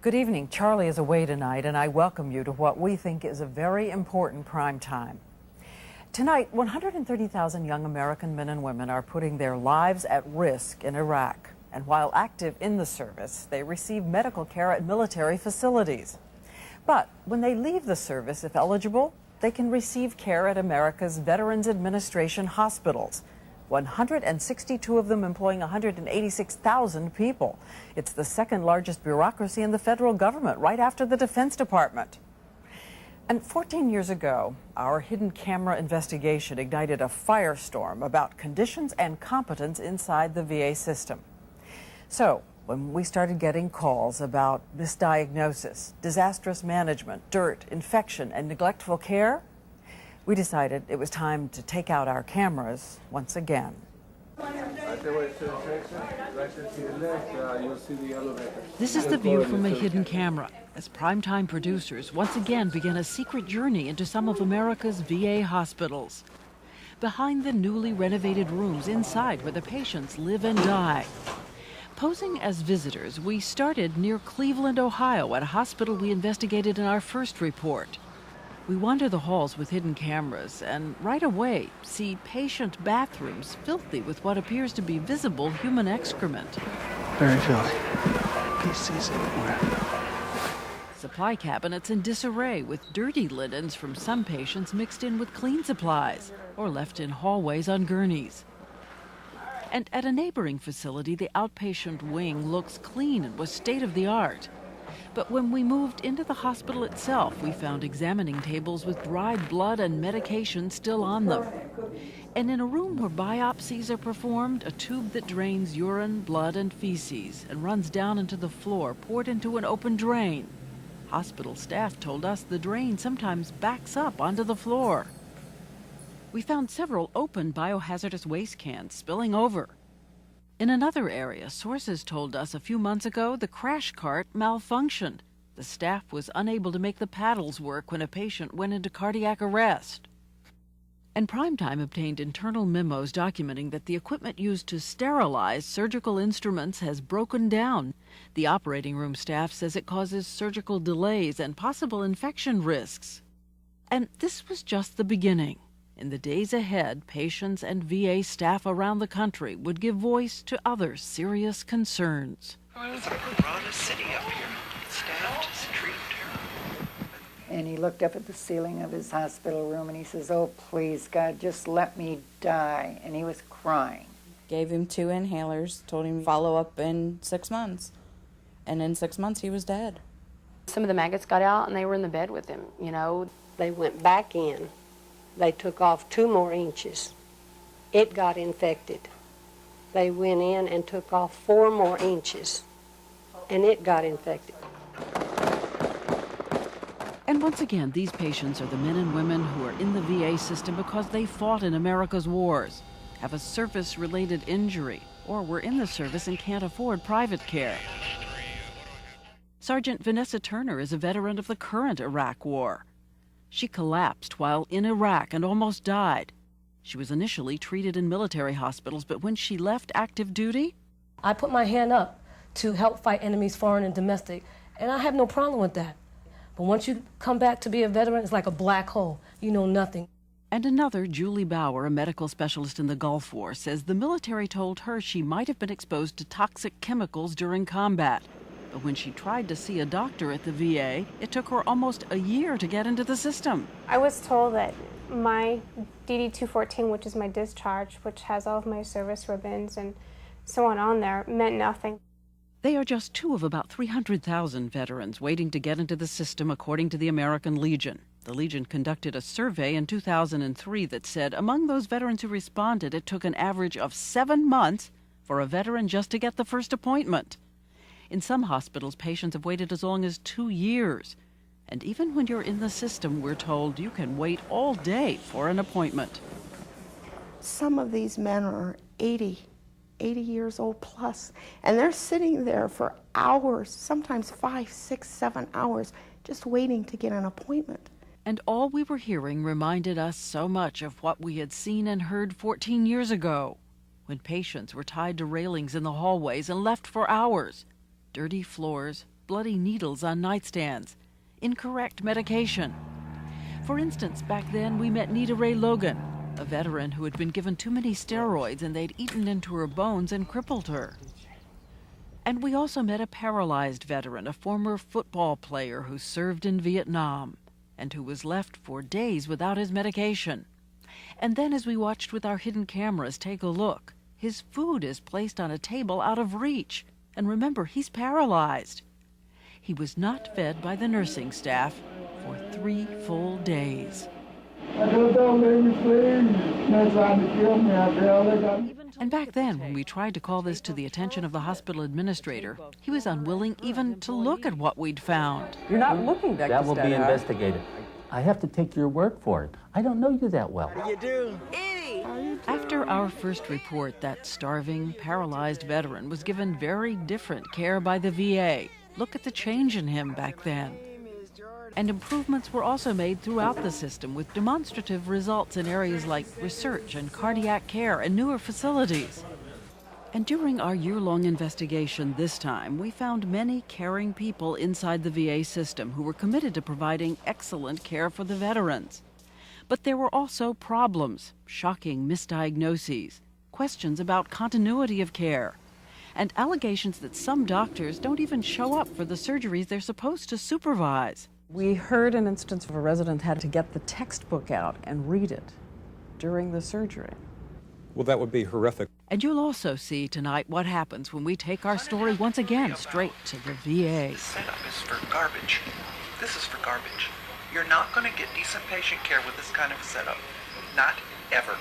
Good evening. Charlie is away tonight, and I welcome you to what we think is a very important prime time. Tonight, 130,000 young American men and women are putting their lives at risk in Iraq. And while active in the service, they receive medical care at military facilities. But when they leave the service, if eligible, they can receive care at America's Veterans Administration hospitals. 162 of them employing 186,000 people. It's the second largest bureaucracy in the federal government, right after the Defense Department. And 14 years ago, our hidden camera investigation ignited a firestorm about conditions and competence inside the VA system. So, when we started getting calls about misdiagnosis, disastrous management, dirt, infection, and neglectful care, we decided it was time to take out our cameras once again. This is the view from a hidden camera as Primetime producers once again begin a secret journey into some of America's VA hospitals. Behind the newly renovated rooms inside where the patients live and die. Posing as visitors, we started near Cleveland, Ohio, at a hospital we investigated in our first report. We wander the halls with hidden cameras and right away see patient bathrooms filthy with what appears to be visible human excrement. Very filthy. PCs everywhere. Supply cabinets in disarray with dirty linens from some patients mixed in with clean supplies or left in hallways on gurneys. And at a neighboring facility, the outpatient wing looks clean and was state-of-the-art. But when we moved into the hospital itself, we found examining tables with dried blood and medication still on them. And in a room where biopsies are performed, a tube that drains urine, blood, and feces and runs down into the floor, poured into an open drain. Hospital staff told us the drain sometimes backs up onto the floor. We found several open biohazardous waste cans spilling over. In another area, sources told us a few months ago the crash cart malfunctioned. The staff was unable to make the paddles work when a patient went into cardiac arrest. And Primetime obtained internal memos documenting that the equipment used to sterilize surgical instruments has broken down. The operating room staff says it causes surgical delays and possible infection risks. And this was just the beginning. In the days ahead, patients and VA staff around the country would give voice to other serious concerns. It's the broadest city up here. Staff just treat them terrible. And he looked up at the ceiling of his hospital room and he says, "Oh, please, God, just let me die." And he was crying. Gave him 2 inhalers, told him to follow up in 6 months. And in 6 months, he was dead. Some of the maggots got out and they were in the bed with him, you know. They went back in. They took off 2 more inches. It got infected. They went in and took off 4 more inches, and it got infected. And once again, these patients are the men and women who are in the VA system because they fought in America's wars, have a service-related injury, or were in the service and can't afford private care. Sergeant Vanessa Turner is a veteran of the current Iraq War. She collapsed while in Iraq and almost died. She was initially treated in military hospitals, but when she left active duty, I put my hand up to help fight enemies, foreign and domestic, and I have no problem with that. But once you come back to be a veteran, it's like a black hole. You know nothing. And another, Julie Bauer, a medical specialist in the Gulf War, says the military told her she might have been exposed to toxic chemicals during combat. But when she tried to see a doctor at the VA, it took her almost a year to get into the system. I was told that my DD-214, which is my discharge, which has all of my service ribbons and so on there, meant nothing. They are just 2 of about 300,000 veterans waiting to get into the system, according to the American Legion. The Legion conducted a survey in 2003 that said among those veterans who responded, it took an average of 7 months for a veteran just to get the first appointment. In some hospitals, patients have waited as long as 2 years. And even when you're in the system, we're told you can wait all day for an appointment. Some of these men are 80 years old plus, and they're sitting there for hours, sometimes 5, 6, 7 hours, just waiting to get an appointment. And all we were hearing reminded us so much of what we had seen and heard 14 years ago, when patients were tied to railings in the hallways and left for hours. Dirty floors, bloody needles on nightstands, incorrect medication. For instance, back then we met Nita Ray Logan, a veteran who had been given too many steroids and they'd eaten into her bones and crippled her. And we also met a paralyzed veteran, a former football player who served in Vietnam and who was left for days without his medication. And then as we watched with our hidden cameras take a look, his food is placed on a table out of reach. And remember, he's paralyzed. He was not fed by the nursing staff for 3 full days. And back then, when we tried to call this to the attention of the hospital administrator, he was unwilling even to look at what we'd found. You're not looking, Dr. That will be Stedhart. investigated. I have to take your word for it. I don't know you that well. You do. After our first report, that starving, paralyzed veteran was given very different care by the VA. Look at the change in him back then. And improvements were also made throughout the system with demonstrative results in areas like research and cardiac care and newer facilities. And during our year-long investigation this time, we found many caring people inside the VA system who were committed to providing excellent care for the veterans. But there were also problems, shocking misdiagnoses, questions about continuity of care, and allegations that some doctors don't even show up for the surgeries they're supposed to supervise. We heard an instance of a resident had to get the textbook out and read it during the surgery. Well, that would be horrific. And you'll also see tonight what happens when we take our story once again straight to the VA. The setup is for garbage. This is for garbage. You're not going to get decent patient care with this kind of a setup. Not ever.